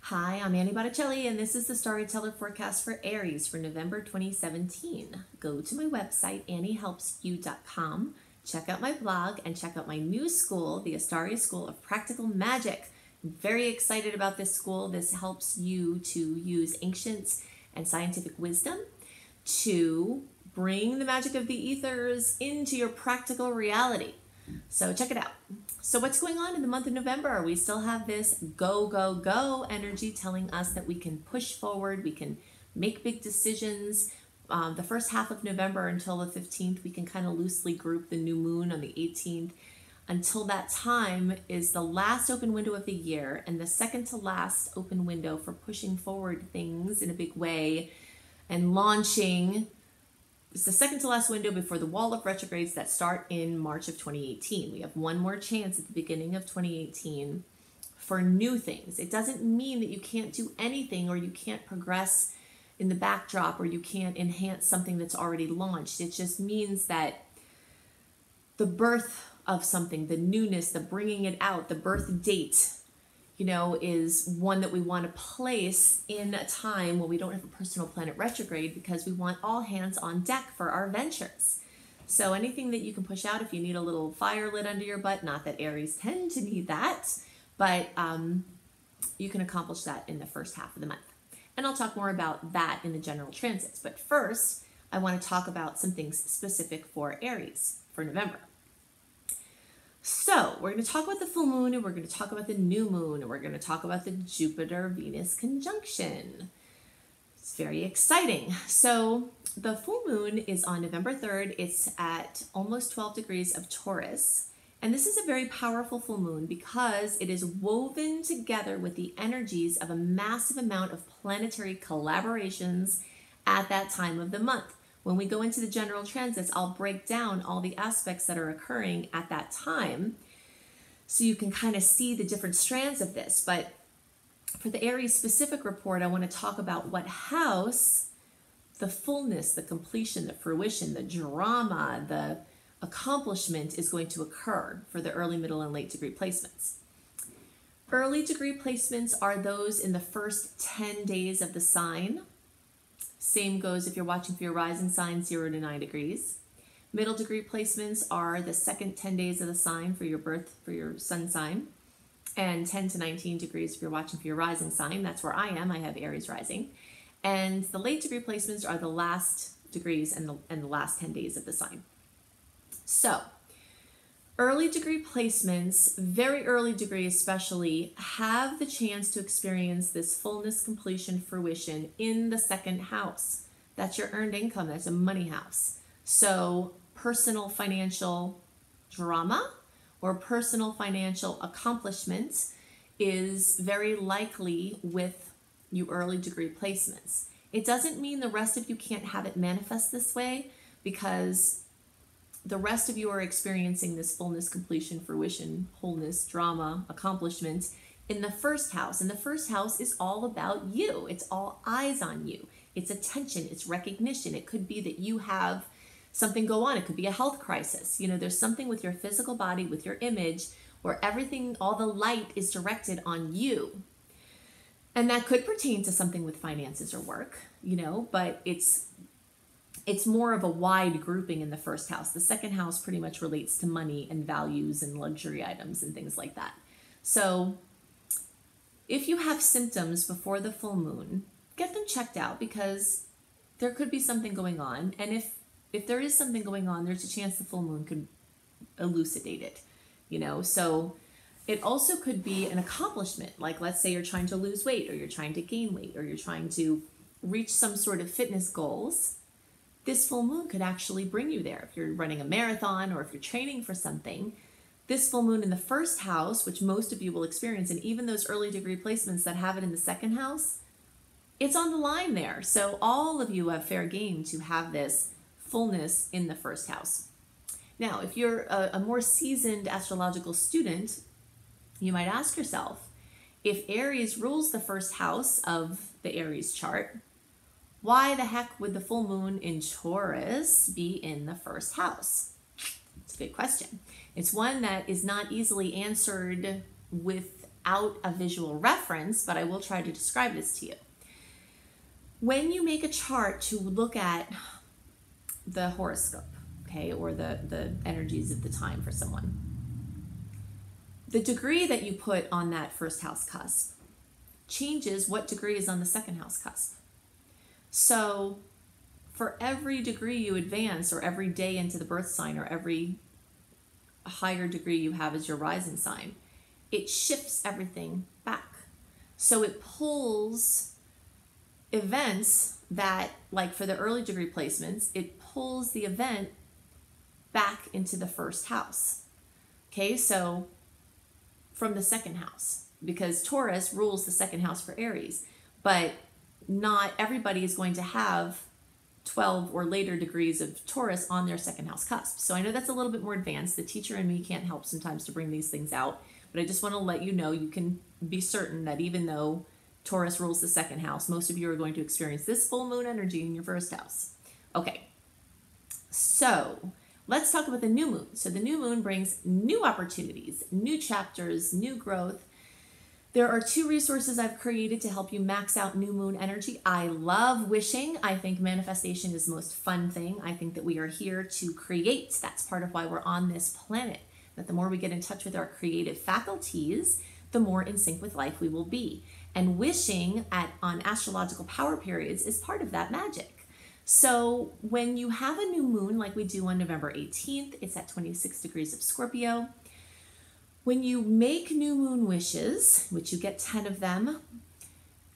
Hi, I'm Annie Botticelli, and this is the Storyteller Forecast for Aries for November 2017. Go to my website, anniehelpsyou.com, check out my blog, and check out my new school, the Astaria School of Practical Magic. I'm very excited about this school. This helps you to use ancient and scientific wisdom to bring the magic of the ethers into your practical reality. So check it out. So what's going on in the month of November? We still have this go, go, go energy telling us that we can push forward, we can make big decisions. The first half of November until the 15th, we can kind of loosely group the new moon on the 18th. Until that time is the last open window of the year and the second to last open window for pushing forward things in a big way and launching. It's the second to last window before the wall of retrogrades that start in March of 2018. We have one more chance at the beginning of 2018 for new things. It doesn't mean that you can't do anything or you can't progress in the backdrop or you can't enhance something that's already launched. It just means that the birth of something, the newness, the bringing it out, the birth date, is one that we want to place in a time when we don't have a personal planet retrograde because we want all hands on deck for our ventures. So anything that you can push out, if you need a little fire lit under your butt, not that Aries tend to need that, but you can accomplish that in the first half of the month. And I'll talk more about that in the general transits. But first, I want to talk about some things specific for Aries for November. So we're going to talk about the full moon, and we're going to talk about the new moon, and we're going to talk about the Jupiter-Venus conjunction. It's very exciting. So the full moon is on November 3rd. It's at almost 12 degrees of Taurus. And this is a very powerful full moon because it is woven together with the energies of a massive amount of planetary collaborations at that time of the month. When we go into the general transits, I'll break down all the aspects that are occurring at that time so you can kind of see the different strands of this. But for the Aries specific report, I want to talk about what house the fullness, the completion, the fruition, the drama, the accomplishment is going to occur for the early, middle, and late degree placements. Early degree placements are those in the first 10 days of the sign. Same goes if you're watching for your rising sign, 0 to 9 degrees. Middle degree placements are the second 10 days of the sign for your birth, for your sun sign. And 10 to 19 degrees if you're watching for your rising sign. That's where I am. I have Aries rising. And the late degree placements are the last degrees and the last 10 days of the sign. So, early degree placements, very early degree especially, have the chance to experience this fullness, completion, fruition in the second house. That's your earned income. That's a money house. So personal financial drama or personal financial accomplishment is very likely with you early degree placements. It doesn't mean the rest of you can't have it manifest this way because the rest of you are experiencing this fullness, completion, fruition, wholeness, drama, accomplishment in the first house. And the first house is all about you. It's all eyes on you. It's attention. It's recognition. It could be that you have something go on. It could be a health crisis. There's something with your physical body, with your image, where everything, all the light is directed on you. And that could pertain to something with finances or work, but it's more of a wide grouping in the first house. The second house pretty much relates to money and values and luxury items and things like that. So if you have symptoms before the full moon, get them checked out because there could be something going on. And if there is something going on, there's a chance the full moon could elucidate it, So it also could be an accomplishment. Like let's say you're trying to lose weight or you're trying to gain weight or you're trying to reach some sort of fitness goals. This full moon could actually bring you there. If you're running a marathon or if you're training for something, this full moon in the first house, which most of you will experience, and even those early degree placements that have it in the second house, it's on the line there. So all of you have fair game to have this fullness in the first house. Now, if you're a more seasoned astrological student, you might ask yourself, if Aries rules the first house of the Aries chart, why the heck would the full moon in Taurus be in the first house? It's a good question. It's one that is not easily answered with without a visual reference, but I will try to describe this to you. When you make a chart to look at the horoscope, okay, or the energies of the time for someone, the degree that you put on that first house cusp changes what degree is on the second house cusp. So for every degree you advance, or every day into the birth sign, or every higher degree you have as your rising sign, it shifts everything back. So it pulls events that, like for the early degree placements, it pulls the event back into the first house. Okay, so from the second house, because Taurus rules the second house for Aries, but not everybody is going to have 12 or later degrees of Taurus on their second house cusp. So I know that's a little bit more advanced. The teacher in me can't help sometimes to bring these things out, but I just want to let you know, you can be certain that even though Taurus rules the second house, most of you are going to experience this full moon energy in your first house. Okay, so let's talk about the new moon. So the new moon brings new opportunities, new chapters, new growth. There are 2 resources I've created to help you max out new moon energy. I love wishing. I think manifestation is the most fun thing. I think that we are here to create. That's part of why we're on this planet. That the more we get in touch with our creative faculties, the more in sync with life we will be. And wishing on astrological power periods is part of that magic. So when you have a new moon like we do on November 18th, it's at 26 degrees of Scorpio. When you make new moon wishes, which you get 10 of them,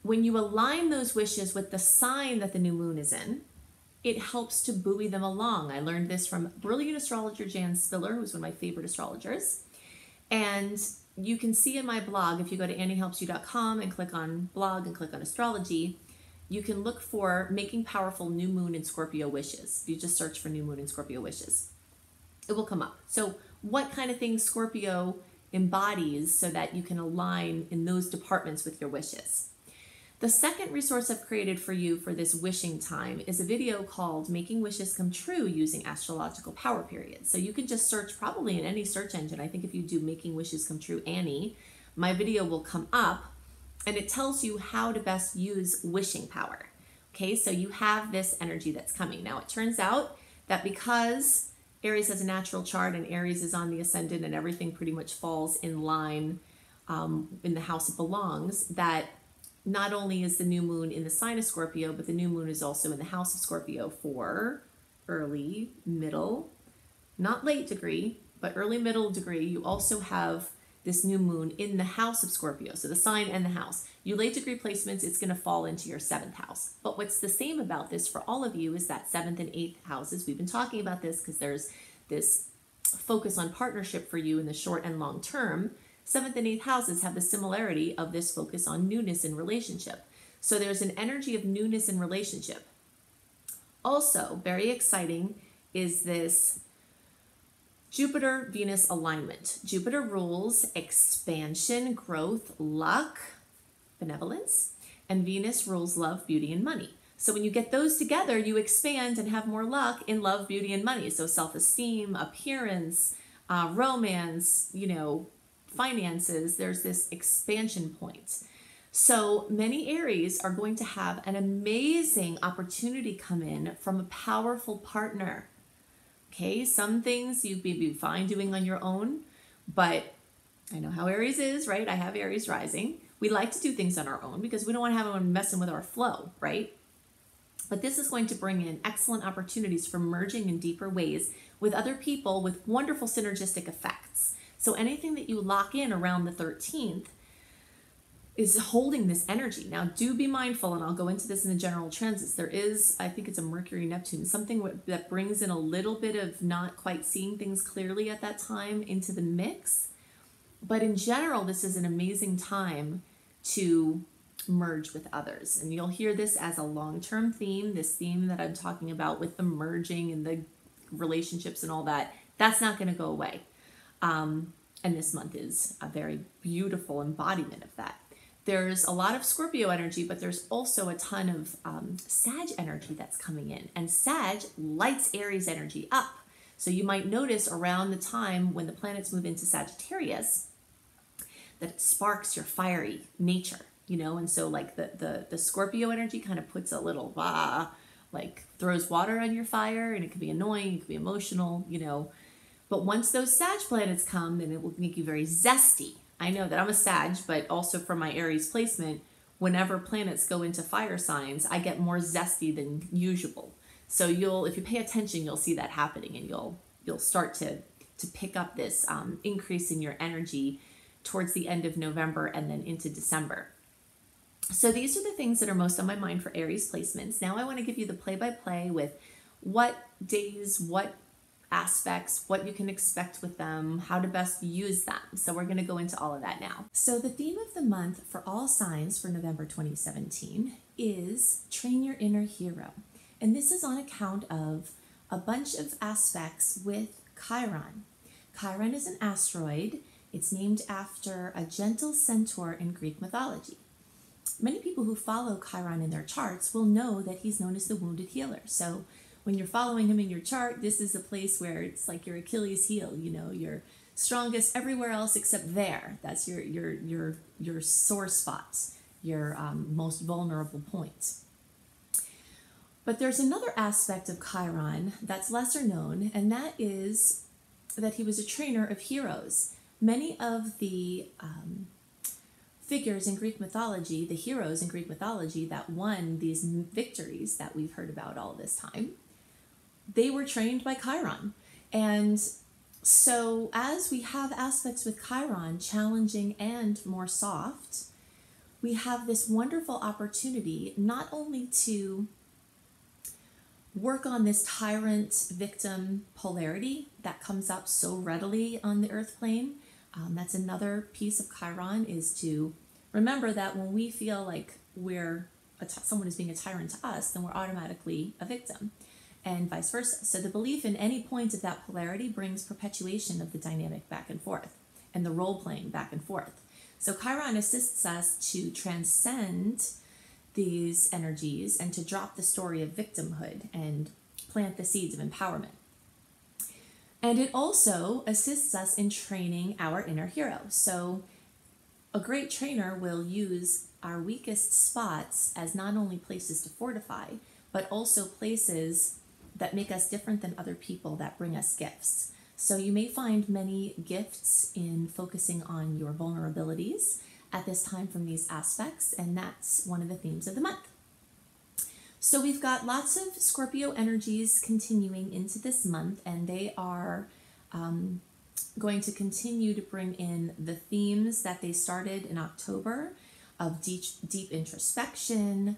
when you align those wishes with the sign that the new moon is in, it helps to buoy them along. I learned this from brilliant astrologer Jan Spiller, who's one of my favorite astrologers. And you can see in my blog, if you go to anniehelpsyou.com and click on blog and click on astrology, you can look for making powerful new moon and Scorpio wishes. You just search for new moon and Scorpio wishes. It will come up. So what kind of things Scorpio embodies so that you can align in those departments with your wishes. The second resource I've created for you for this wishing time is a video called Making Wishes Come True Using Astrological Power Periods. So you can just search probably in any search engine. I think if you do Making Wishes Come True Annie, my video will come up and it tells you how to best use wishing power. Okay, so you have this energy that's coming. Now it turns out that because Aries has a natural chart and Aries is on the ascendant and everything pretty much falls in line in the house it belongs, that not only is the new moon in the sign of Scorpio, but the new moon is also in the house of Scorpio for early, middle, not late degree, but early middle degree. You also have this new moon in the house of Scorpio, so the sign and the house. You late degree placements, it's going to fall into your 7th house. But what's the same about this for all of you is that 7th and 8th houses. We've been talking about this because there's this focus on partnership for you in the short and long term. 7th and 8th houses have the similarity of this focus on newness in relationship. So there's an energy of newness in relationship. Also, very exciting is this Jupiter-Venus alignment. Jupiter rules expansion, growth, luck, benevolence, and Venus rules love, beauty, and money. So when you get those together, you expand and have more luck in love, beauty, and money. So self-esteem, appearance, romance, finances, there's this expansion point. So many Aries are going to have an amazing opportunity come in from a powerful partner. Okay, some things you'd be fine doing on your own, but I know how Aries is, right? I have Aries rising. We like to do things on our own because we don't want to have anyone messing with our flow, right? But this is going to bring in excellent opportunities for merging in deeper ways with other people with wonderful synergistic effects. So anything that you lock in around the 13th is holding this energy. Now, do be mindful, and I'll go into this in the general transits. There is, I think it's a Mercury Neptune, something that brings in a little bit of not quite seeing things clearly at that time into the mix. But in general, this is an amazing time to merge with others. And you'll hear this as a long-term theme, this theme that I'm talking about with the merging and the relationships and all that. That's not going to go away. And this month is a very beautiful embodiment of that. There's a lot of Scorpio energy, but there's also a ton of Sag energy that's coming in. And Sag lights Aries energy up. So you might notice around the time when the planets move into Sagittarius that it sparks your fiery nature, you know? And so like the Scorpio energy kind of puts a little, like throws water on your fire, and it can be annoying, it can be emotional, you know? But once those Sag planets come, then it will make you very zesty. I know that I'm a Sag, but also from my Aries placement, whenever planets go into fire signs, I get more zesty than usual. So if you pay attention, you'll see that happening, and you'll start to pick up this increase in your energy towards the end of November and then into December. So these are the things that are most on my mind for Aries placements. Now I want to give you the play-by-play with what days, what aspects, what you can expect with them, how to best use them. So we're going to go into all of that now. So the theme of the month for all signs for November 2017 is Train Your Inner Hero. And this is on account of a bunch of aspects with Chiron. Chiron is an asteroid. It's named after a gentle centaur in Greek mythology. Many people who follow Chiron in their charts will know that he's known as the wounded healer. So when you're following him in your chart, this is a place where it's like your Achilles heel, you know, you're strongest everywhere else except there. That's your sore spots, your most vulnerable points. But there's another aspect of Chiron that's lesser known, and that is that he was a trainer of heroes. Many of the figures in Greek mythology, the heroes in Greek mythology that won these victories that we've heard about all this time, they were trained by Chiron. And so as we have aspects with Chiron, challenging and more soft, we have this wonderful opportunity not only to work on this tyrant-victim polarity that comes up so readily on the earth plane. That's another piece of Chiron, is to remember that when we feel like someone is being a tyrant to us, then we're automatically a victim, and vice versa. So the belief in any point of that polarity brings perpetuation of the dynamic back and forth and the role-playing back and forth. So Chiron assists us to transcend these energies and to drop the story of victimhood and plant the seeds of empowerment. And it also assists us in training our inner hero. So a great trainer will use our weakest spots as not only places to fortify, but also places that make us different than other people, that bring us gifts. So you may find many gifts in focusing on your vulnerabilities at this time from these aspects, and that's one of the themes of the month. So we've got lots of Scorpio energies continuing into this month, and they are going to continue to bring in the themes that they started in October of deep introspection,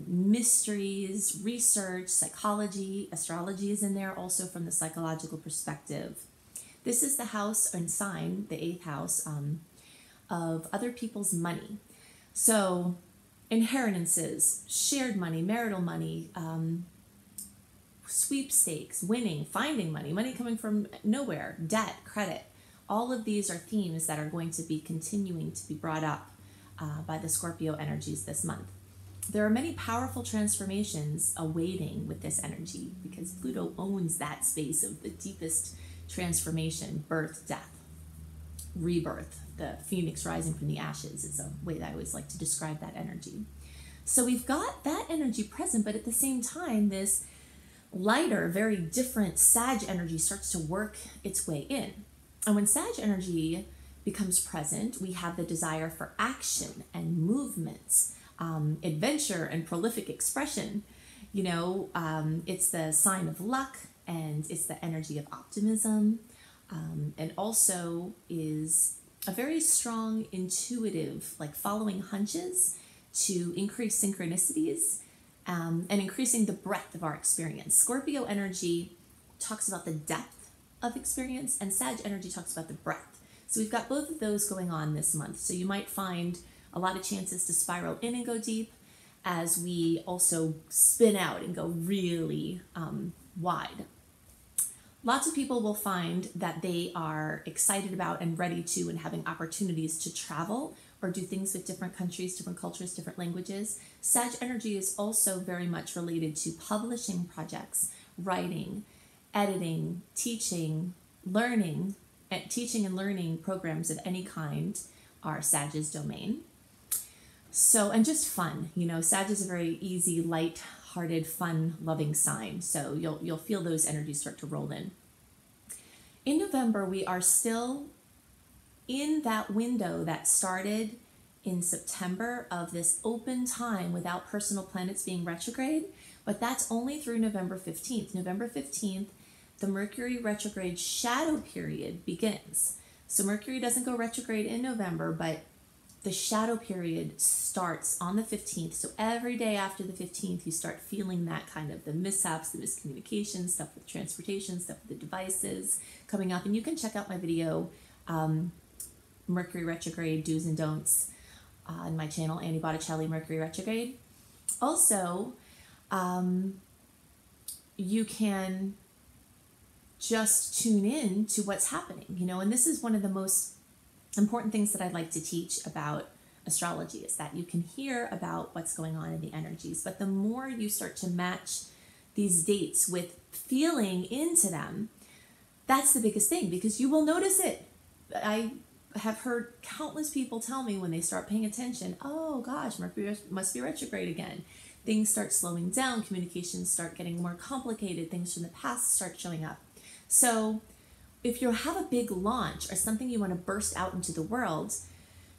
mysteries, research, psychology. Astrology is in there also from the psychological perspective. This is the house and sign, the 8th house, of other people's money. So inheritances, shared money, marital money, sweepstakes, winning, finding money, money coming from nowhere, debt, credit. All of these are themes that are going to be continuing to be brought up by the Scorpio energies this month. There are many powerful transformations awaiting with this energy because Pluto owns that space of the deepest transformation, birth, death, rebirth. The phoenix rising from the ashes is a way that I always like to describe that energy. So we've got that energy present, but at the same time, this lighter, very different Sag energy starts to work its way in. And when Sag energy becomes present, we have the desire for action and movements, adventure and prolific expression. You know, it's the sign of luck, and it's the energy of optimism, and also is a very strong intuitive, like following hunches to increase synchronicities and increasing the breadth of our experience. Scorpio energy talks about the depth of experience, and Sag energy talks about the breadth. So we've got both of those going on this month. So you might find a lot of chances to spiral in and go deep, as we also spin out and go really wide. Lots of people will find that they are excited about and ready to and having opportunities to travel or do things with different countries, different cultures, different languages. Sag energy is also very much related to publishing projects, writing, editing, teaching, learning, and learning programs of any kind our Sag's domain. So, and just fun, you know, Sag is a very easy, light-hearted, fun, loving sign. So you'll feel those energies start to roll in. In November, we are still in that window that started in September of this open time without personal planets being retrograde, but that's only through November 15th. November 15th, the Mercury retrograde shadow period begins. So Mercury doesn't go retrograde in November, but the shadow period starts on the 15th. So every day after the 15th, you start feeling that kind of the mishaps, the miscommunication, stuff with transportation, stuff with the devices coming up. And you can check out my video, Mercury retrograde do's and don'ts, on my channel, Annie Botticelli, Mercury retrograde. Also, you can just tune in to what's happening, you know, and this is one of the most important things that I'd like to teach about astrology, is that you can hear about what's going on in the energies, but the more you start to match these dates with feeling into them, that's the biggest thing, because you will notice it. I have heard countless people tell me when they start paying attention, oh gosh, Mercury must be retrograde again. Things start slowing down, communications start getting more complicated, things from the past start showing up. So if you have a big launch or something you want to burst out into the world,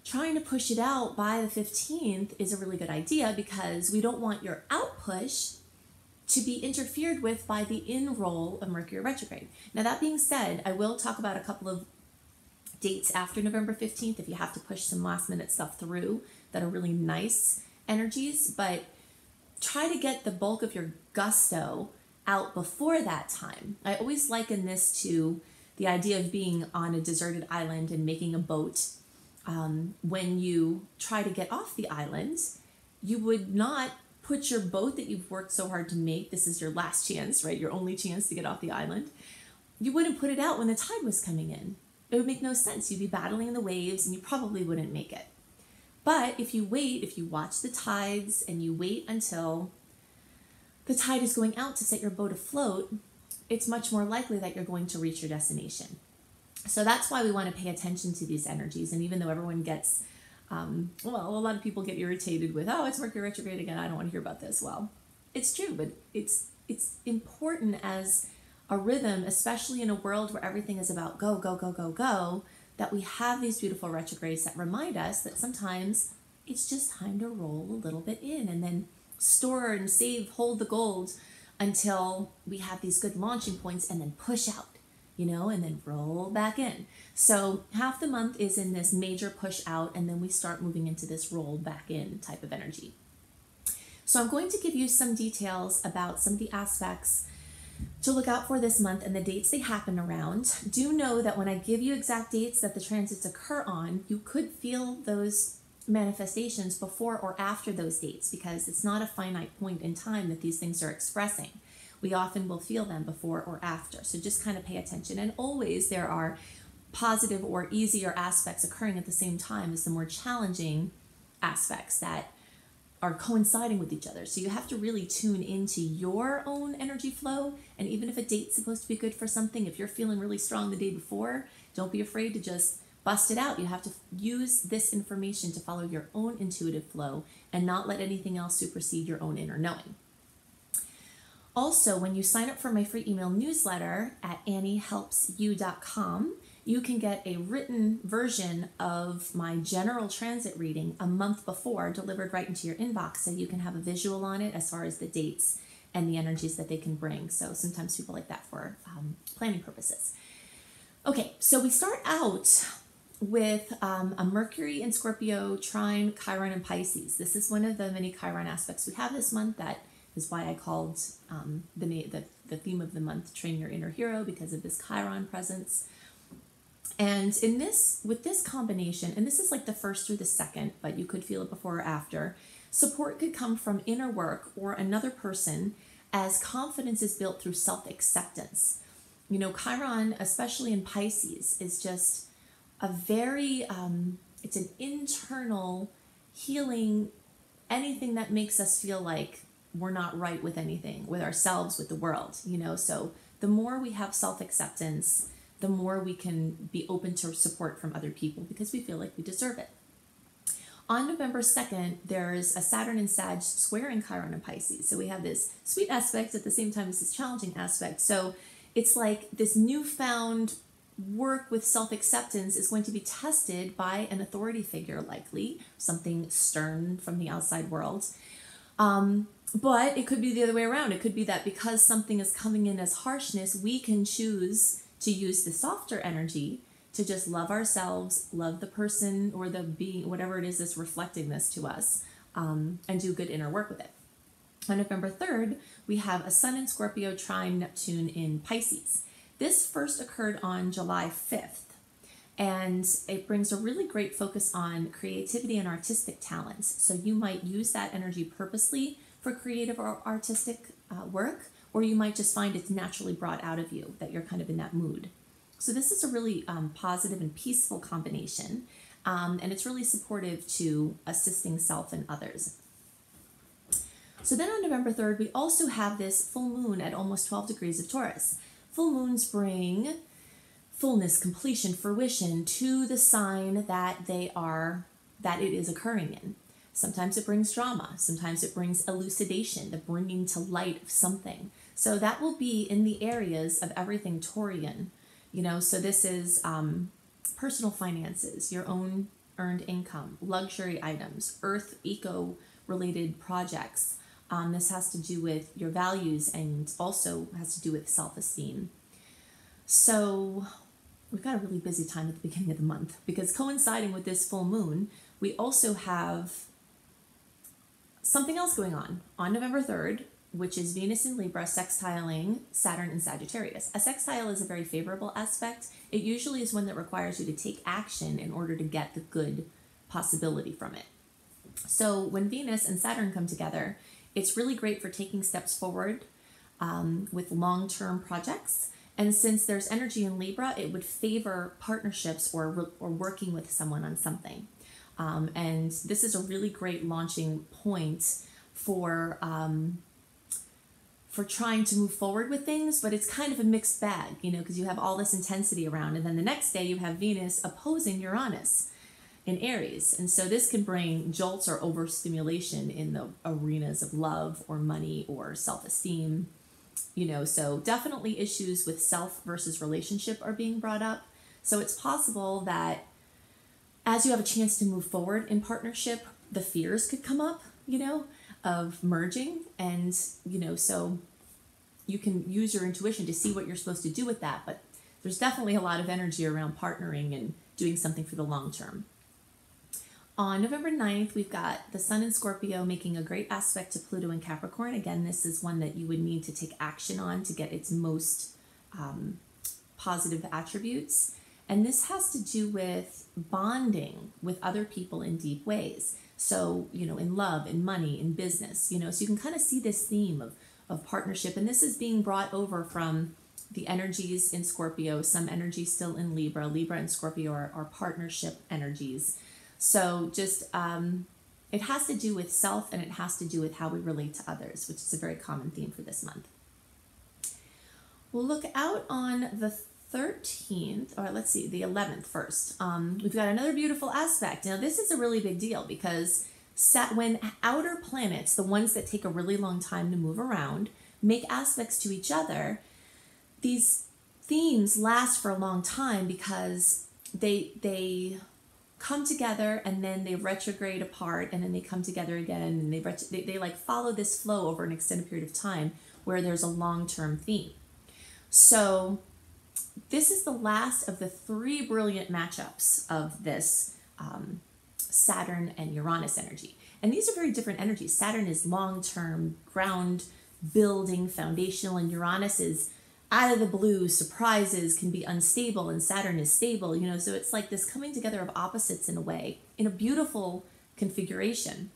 trying to push it out by the 15th is a really good idea, because we don't want your out push to be interfered with by the in-roll of Mercury retrograde. Now, that being said, I will talk about a couple of dates after November 15th if you have to push some last minute stuff through that are really nice energies, but try to get the bulk of your gusto out before that time. I always liken this to the idea of being on a deserted island and making a boat. When you try to get off the island, you would not put your boat that you've worked so hard to make, this is your last chance, right? Your only chance to get off the island. You wouldn't put it out when the tide was coming in. It would make no sense. You'd be battling the waves and you probably wouldn't make it. But if you wait, if you watch the tides and you wait until the tide is going out to set your boat afloat, it's much more likely that you're going to reach your destination. So that's why we want to pay attention to these energies. And even though everyone gets, well, a lot of people get irritated with, oh, it's Mercury retrograde again, I don't want to hear about this. Well, it's true, but it's important as a rhythm, especially in a world where everything is about go, go, go, go, go, that we have these beautiful retrogrades that remind us that sometimes it's just time to roll a little bit in and then store and save, hold the gold until we have these good launching points, and then push out, you know, and then roll back in. So half the month is in this major push out, and then we start moving into this roll back in type of energy. So I'm going to give you some details about some of the aspects to look out for this month and the dates they happen around. Do know that when I give you exact dates that the transits occur on, you could feel those manifestations before or after those dates, because it's not a finite point in time that these things are expressing. We often will feel them before or after. So just kind of pay attention. And always there are positive or easier aspects occurring at the same time as the more challenging aspects that are coinciding with each other. So you have to really tune into your own energy flow. And even if a date's supposed to be good for something, if you're feeling really strong the day before, don't be afraid to just bust it out. You have to use this information to follow your own intuitive flow and not let anything else supersede your own inner knowing. Also, when you sign up for my free email newsletter at anniehelpsyou.com, you can get a written version of my general transit reading a month before, delivered right into your inbox, so you can have a visual on it as far as the dates and the energies that they can bring. So sometimes people like that for planning purposes. Okay, so we start out with a Mercury in Scorpio, trine, Chiron, and Pisces. This is one of the many Chiron aspects we have this month. That is why I called the theme of the month Train Your Inner Hero, because of this Chiron presence. And in this, with this combination, and this is like the first through the second, but you could feel it before or after, support could come from inner work or another person, as confidence is built through self-acceptance. You know, Chiron, especially in Pisces, is just a very, it's an internal healing, anything that makes us feel like we're not right with anything, with ourselves, with the world, you know. So the more we have self-acceptance, the more we can be open to support from other people, because we feel like we deserve it. On November 2nd, there's a Saturn and Sag squaring Chiron and Pisces. So we have this sweet aspect at the same time as this challenging aspect. So it's like this newfound work with self-acceptance is going to be tested by an authority figure, likely something stern from the outside world. But it could be the other way around. It could be that because something is coming in as harshness, we can choose to use the softer energy to just love ourselves, love the person or the being, whatever it is that's reflecting this to us, and do good inner work with it. On November 3rd, we have a Sun in Scorpio trine Neptune in Pisces. This first occurred on July 5th, and it brings a really great focus on creativity and artistic talents. So you might use that energy purposely for creative or artistic work, or you might just find it's naturally brought out of you, that you're kind of in that mood. So this is a really positive and peaceful combination, and it's really supportive to assisting self and others. So then on November 3rd, we also have this full moon at almost 12 degrees of Taurus. Full moons bring fullness, completion, fruition to the sign that it is occurring in. Sometimes it brings drama. Sometimes it brings elucidation, the bringing to light of something. So that will be in the areas of everything Taurian. So this is personal finances, your own earned income, luxury items, earth, eco-related projects. This has to do with your values and also has to do with self-esteem. So we've got a really busy time at the beginning of the month because coinciding with this full moon, we also have something else going on November 3rd, which is Venus in Libra sextiling Saturn in Sagittarius. A sextile is a very favorable aspect. It usually is one that requires you to take action in order to get the good possibility from it. So when Venus and Saturn come together, it's really great for taking steps forward with long-term projects. And since there's energy in Libra, it would favor partnerships or working with someone on something. And this is a really great launching point for trying to move forward with things, but it's kind of a mixed bag, because you have all this intensity around, and then the next day you have Venus opposing Uranus in Aries. And so this can bring jolts or overstimulation in the arenas of love or money or self-esteem, so definitely issues with self versus relationship are being brought up. So it's possible that as you have a chance to move forward in partnership, the fears could come up, of merging, and so you can use your intuition to see what you're supposed to do with that, but there's definitely a lot of energy around partnering and doing something for the long term. On November 9th, we've got the Sun in Scorpio making a great aspect to Pluto in Capricorn. Again, this is one that you would need to take action on to get its most positive attributes, and this has to do with bonding with other people in deep ways. So, in love, in money, in business, so you can kind of see this theme of partnership. And this is being brought over from the energies in Scorpio, some energy still in Libra. Libra and Scorpio are partnership energies. So just, it has to do with self, and it has to do with how we relate to others, which is a very common theme for this month. We'll look out on the 13th, or let's see, the 11th first. We've got another beautiful aspect. Now, this is a really big deal because when outer planets, the ones that take a really long time to move around, make aspects to each other, these themes last for a long time because they come together and then they retrograde apart and then they come together again, and they like follow this flow over an extended period of time where there's a long-term theme. So this is the last of the 3 brilliant matchups of this Saturn and Uranus energy. And these are very different energies. Saturn is long-term, ground building, foundational, and Uranus is out of the blue, surprises, can be unstable, and Saturn is stable, so it's like this coming together of opposites in a way, in a beautiful configuration.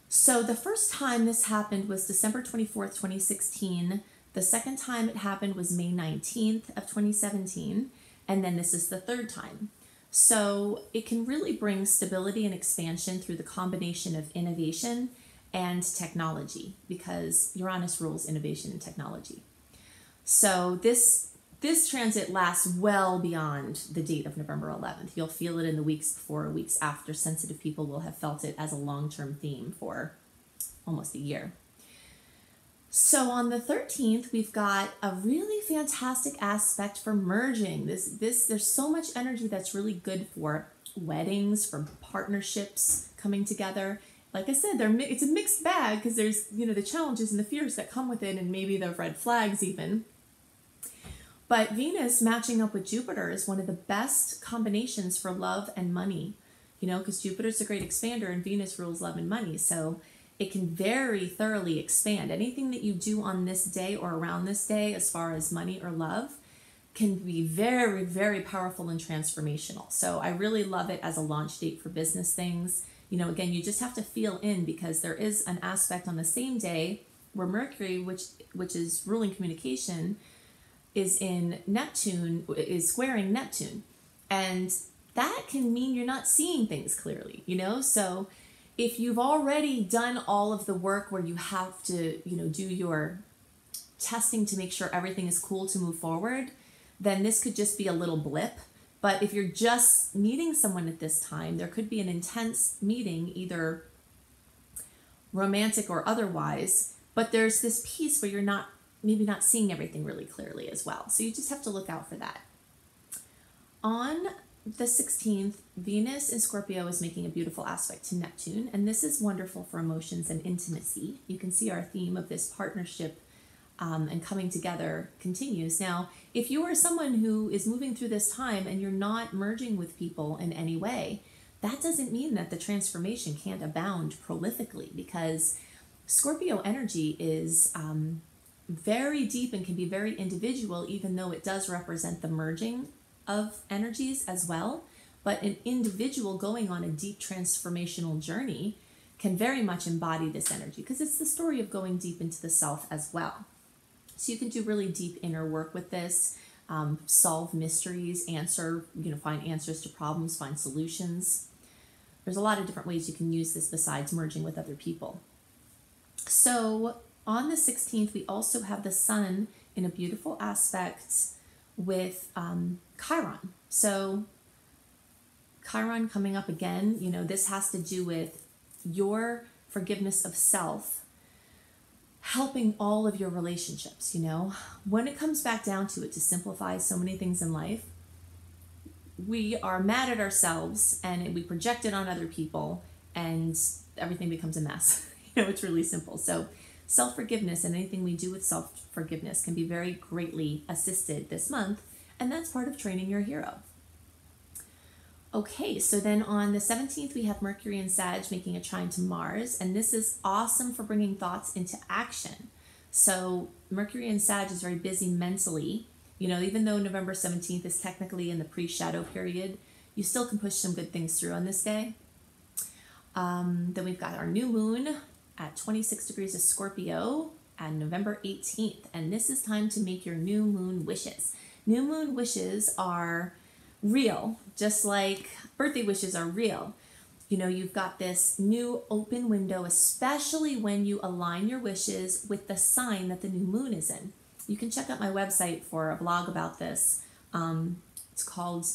So the first time this happened was December 24th, 2016. The second time it happened was May 19th of 2017, and then this is the third time. So it can really bring stability and expansion through the combination of innovation and technology, because Uranus rules innovation and technology. So this this transit lasts well beyond the date of November 11th. You'll feel it in the weeks before, weeks after. Sensitive people will have felt it as a long-term theme for almost a year. So on the 13th, we've got a really fantastic aspect for merging. There's so much energy that's really good for weddings, for partnerships coming together. Like I said, it's a mixed bag because there's, the challenges and the fears that come with it, and maybe the red flags even. But Venus matching up with Jupiter is one of the best combinations for love and money, because Jupiter's a great expander and Venus rules love and money. So it can very thoroughly expand. Anything that you do on this day or around this day, as far as money or love, can be very, very powerful and transformational. So I really love it as a launch date for business things. Again, you just have to feel in, because there is an aspect on the same day where Mercury, which is ruling communication, is squaring Neptune. And that can mean you're not seeing things clearly, So if you've already done all of the work where you have to, do your testing to make sure everything is cool to move forward, then this could just be a little blip. But if you're just meeting someone at this time, there could be an intense meeting, either romantic or otherwise, but there's this piece where you're maybe not seeing everything really clearly as well. So you just have to look out for that. On the 16th, Venus in Scorpio is making a beautiful aspect to Neptune, and this is wonderful for emotions and intimacy. You can see our theme of this partnership and coming together continues. Now, if you are someone who is moving through this time and you're not merging with people in any way, that doesn't mean that the transformation can't abound prolifically, because Scorpio energy is very deep and can be very individual, even though it does represent the merging of energies as well. But an individual going on a deep transformational journey can very much embody this energy, because it's the story of going deep into the self as well. So you can do really deep inner work with this, solve mysteries, find answers to problems, find solutions. There's a lot of different ways you can use this besides merging with other people. So on the 16th, we also have the Sun in a beautiful aspect with Chiron. So Chiron coming up again, this has to do with your forgiveness of self, helping all of your relationships. When it comes back down to it, to simplify so many things in life, we are mad at ourselves and we project it on other people, and everything becomes a mess. It's really simple. So self-forgiveness and anything we do with self-forgiveness can be very greatly assisted this month, and that's part of training your hero. Okay, so then on the 17th, we have Mercury and Sag making a trine to Mars, and this is awesome for bringing thoughts into action. So Mercury and Sag is very busy mentally. Even though November 17th is technically in the pre-shadow period, you still can push some good things through on this day. Then we've got our new moon at 26 degrees of Scorpio on November 18th, and this is time to make your new moon wishes. New moon wishes are real, just like birthday wishes are real. You've got this new open window, especially when you align your wishes with the sign that the new moon is in. You can check out my website for a blog about this. It's called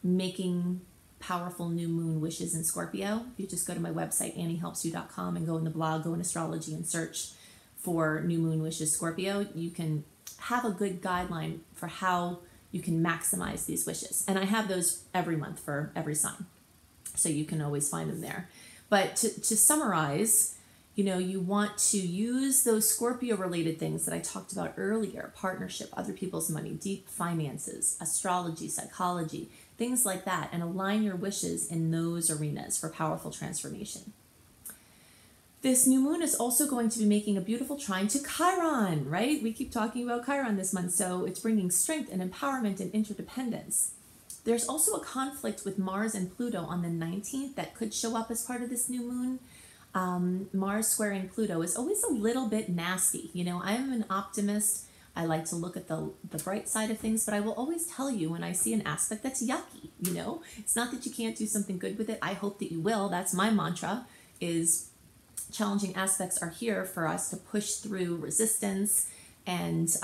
Making Powerful New Moon Wishes in Scorpio. You just go to my website, anniehelpsyou.com, and go in the blog, go in Astrology, and search for New Moon Wishes Scorpio. You can have a good guideline for how you can maximize these wishes. And I have those every month for every sign, so you can always find them there. But to summarize, you want to use those Scorpio-related things that I talked about earlier: partnership, other people's money, deep finances, astrology, psychology, things like that, and align your wishes in those arenas for powerful transformation. This new moon is also going to be making a beautiful trine to Chiron, right? We keep talking about Chiron this month, so it's bringing strength and empowerment and interdependence. There's also a conflict with Mars and Pluto on the 19th that could show up as part of this new moon. Mars squaring Pluto is always a little bit nasty. I'm an optimist. I like to look at the bright side of things, but I will always tell you when I see an aspect that's yucky. It's not that you can't do something good with it. I hope that you will. That's my mantra, is challenging aspects are here for us to push through resistance and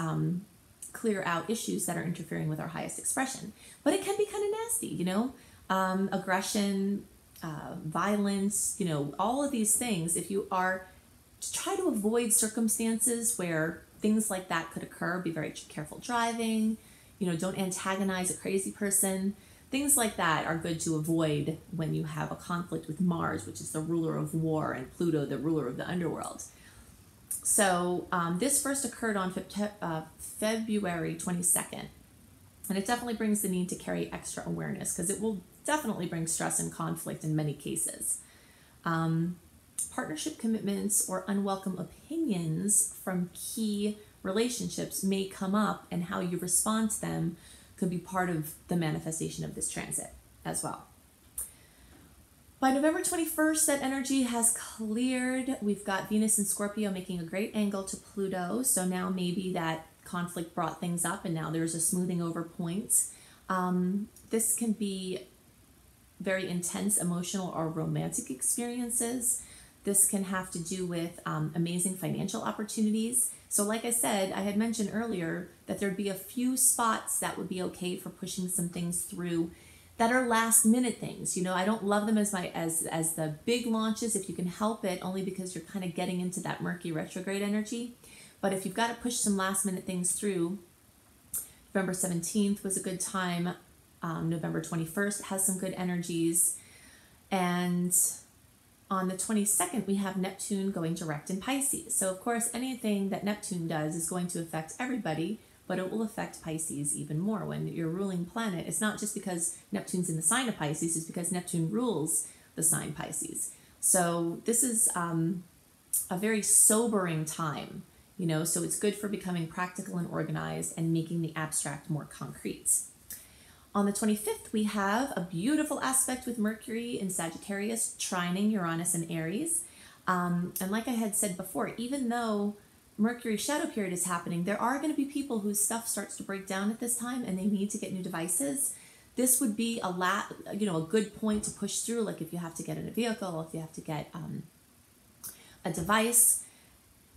clear out issues that are interfering with our highest expression. But it can be kind of nasty, you know, aggression, violence, you know, all of these things. If you are to try to avoid circumstances where things like that could occur, be very careful driving, you know, don't antagonize a crazy person. Things like that are good to avoid when you have a conflict with Mars, which is the ruler of war, and Pluto, the ruler of the underworld. So this first occurred on February 22nd. And it definitely brings the need to carry extra awareness, because it will definitely bring stress and conflict in many cases. Partnership commitments or unwelcome opinions from key relationships may come up, and how you respond to them could be part of the manifestation of this transit as well. By November 21st, that energy has cleared. We've got Venus and Scorpio making a great angle to Pluto. So now maybe that conflict brought things up, and now there's a smoothing over point. This can be very intense emotional or romantic experiences. This can have to do with amazing financial opportunities. So like I said, I had mentioned earlier that there'd be a few spots that would be okay for pushing some things through that are last minute things. You know, I don't love them as the big launches if you can help it, only because you're kind of getting into that Mercury retrograde energy. But if you've got to push some last minute things through, November 17th was a good time. November 21st has some good energies. And on the 22nd, we have Neptune going direct in Pisces. So of course, anything that Neptune does is going to affect everybody, but it will affect Pisces even more. When your ruling planet, it's not just because Neptune's in the sign of Pisces, it's because Neptune rules the sign Pisces. So this is a very sobering time, you know, so it's good for becoming practical and organized and making the abstract more concrete. On the 25th, we have a beautiful aspect with Mercury in Sagittarius, trining Uranus and Aries. And like I had said before, even though Mercury shadow period is happening, there are going to be people whose stuff starts to break down at this time and they need to get new devices. This would be a good point to push through, like if you have to get in a vehicle, if you have to get a device.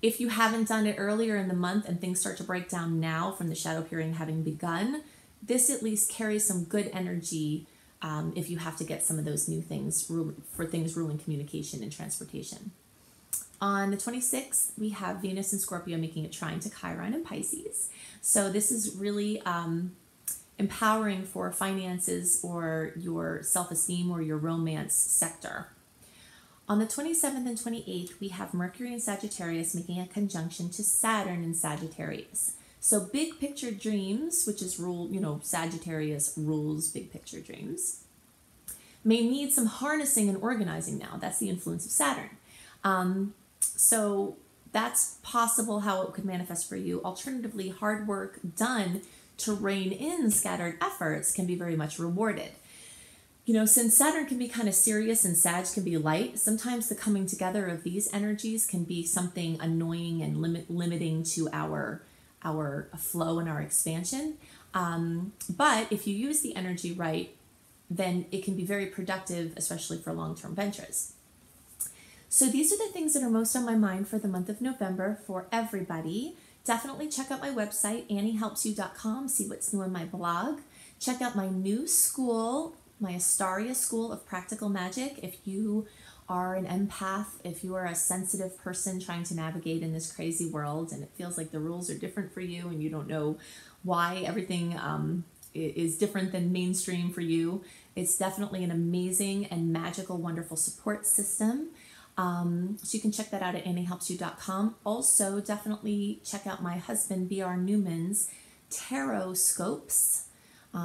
If you haven't done it earlier in the month and things start to break down now from the shadow period having begun, this at least carries some good energy if you have to get some of those new things for things ruling communication and transportation. On the 26th, we have Venus and Scorpio making a trine to Chiron and Pisces. So this is really empowering for finances or your self-esteem or your romance sector. On the 27th and 28th, we have Mercury and Sagittarius making a conjunction to Saturn in Sagittarius. So big picture dreams, which is Sagittarius rules big picture dreams, may need some harnessing and organizing now. That's the influence of Saturn. So that's possible how it could manifest for you. Alternatively, hard work done to rein in scattered efforts can be very much rewarded. You know, since Saturn can be kind of serious and Sag can be light, sometimes the coming together of these energies can be something annoying and limiting to our flow and our expansion. But if you use the energy right, then it can be very productive, especially for long-term ventures. So these are the things that are most on my mind for the month of November for everybody. Definitely check out my website, anniehelpsyou.com, see what's new in my blog. Check out my new school, my Astaria School of Practical Magic. If you are an empath, if you are a sensitive person trying to navigate in this crazy world and it feels like the rules are different for you and you don't know why everything is different than mainstream for you, it's definitely an amazing and magical, wonderful support system. So you can check that out at anniehelpsyou.com. Also, definitely check out my husband, B.R. Newman's Tarot Scopes.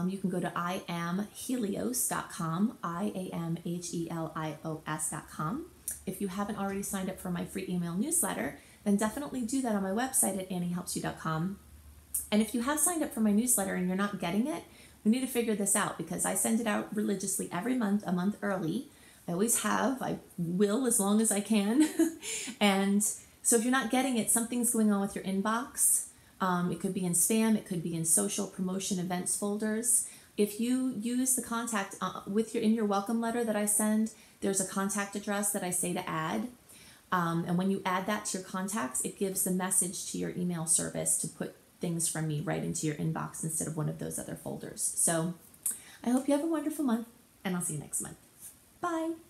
You can go to iamhelios.com, iamhelios.com. If you haven't already signed up for my free email newsletter, then definitely do that on my website at anniehelpsyou.com. And if you have signed up for my newsletter and you're not getting it, we need to figure this out because I send it out religiously every month, a month early. I always have. I will as long as I can. And so if you're not getting it, something's going on with your inbox. It could be in spam. It could be in social promotion events folders. If you use the contact in your welcome letter that I send, there's a contact address that I say to add. And when you add that to your contacts, it gives the message to your email service to put things from me right into your inbox instead of one of those other folders. So I hope you have a wonderful month, and I'll see you next month. Bye.